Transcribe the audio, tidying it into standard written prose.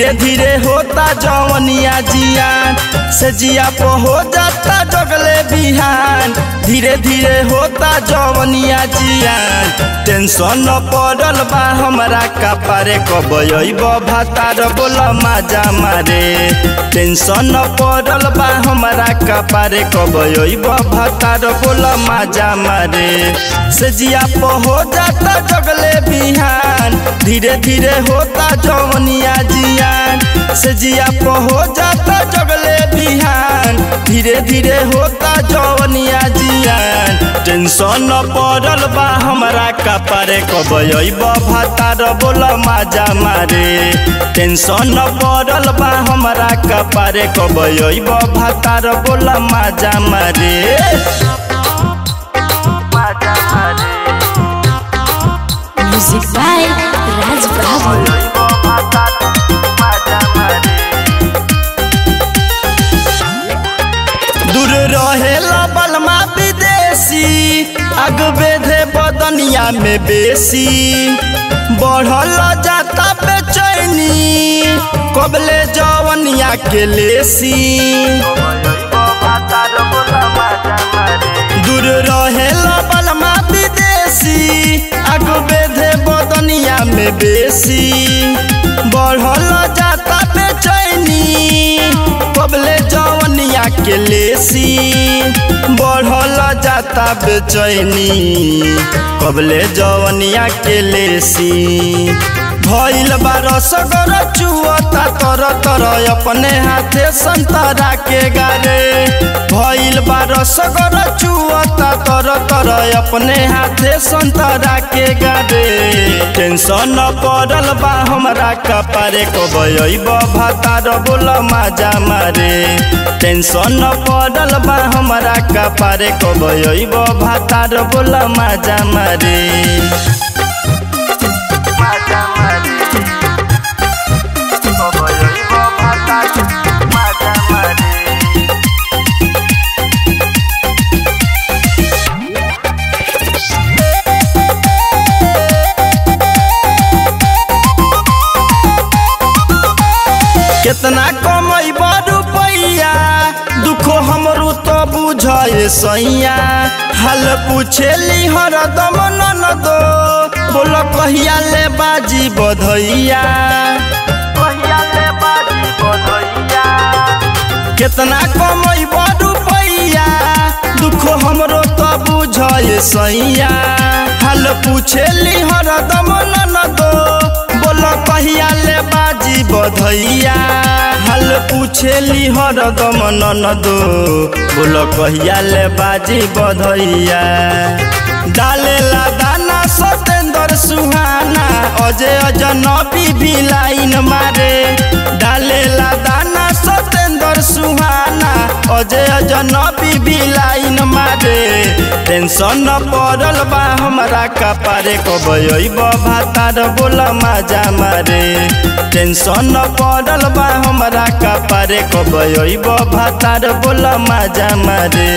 धीरे धीरे होता जवनिया जियान से जिया पो हो जाता जगले बिहान। धीरे धीरे होता जवनिया जियान टेंशन न पड़ल बा हमरा कपारे कब अइब भातार बोल माजा मारे। टेंशन न पड़ल बा हमरा कपारे कब अइब भातार बोल माजा मारे। से जिया पो हो जाता जगले बिहान धीरे धीरे होता जवनिया जियान से जिया पो हो जाता जगले बिहान धीरे धीरे होता जवनिया जियान। टेंशन न पड़ल बा हमरा कपारे कब अइब भातार बोल माजा मारे। टेंशन न पड़ल बा हमरा कपारे कब अइब भातार बोल माजा मारे। म्यूजिक बाय राज बाबू। दूर रहेला बलमा विदेशी आग बेधे बदनिया में बेसी बढ़ल जाता बेचैनी कबले जवनिया के लेसी। दूर रहेला बलमा विदेशी आग बेधे बदनिया में बेसी बढ़ल जाता बेचैनी कबले जवनिया के लेसी बढ़ल जाता बेचैनी कबले जवनिया के लेसी। भइल बा रसगर चुअता तर तर अपने हाथे संतरा के गारे। भइल बा रसगर चुअता तर तर अपने हाथे संतरा के गारे। टेंशन न पड़ल बा हमरा कपारे कब अइब भातार बोल माजा मारे। टेंशन न पड़ल बा हमरा कपारे कब अइब भातार बोल माजा मारे। कितना कमैब रुपैया दुखो हमरो तो बुझे सैया। हाल पूछेली हरदम ननदो बोल कहिया ले बाजी बधैया। कितना कमैब रुपैया दुखो हमरो तो बुझे सैया। हाल पूछेली हरदम ननदो बोल कहिया ले बाजी बधैया। हाल पूछेली हरदम ननदो बोल कहिया ले बाजी बधैया। डालेला दाना सतेंद्र सुहाना अजय अजनबी भी लाइन मारे। डालेला दाना सतेंद्र सुहाना अजय अजनबी भी लाइन मारे। टेंशन न पड़ल बा हमरा कपारे कब अइब भातार बोल माजा मारे। टेंशन न पड़ल बा हमरा कपारे कब अइब भातार बोल माजा मारे।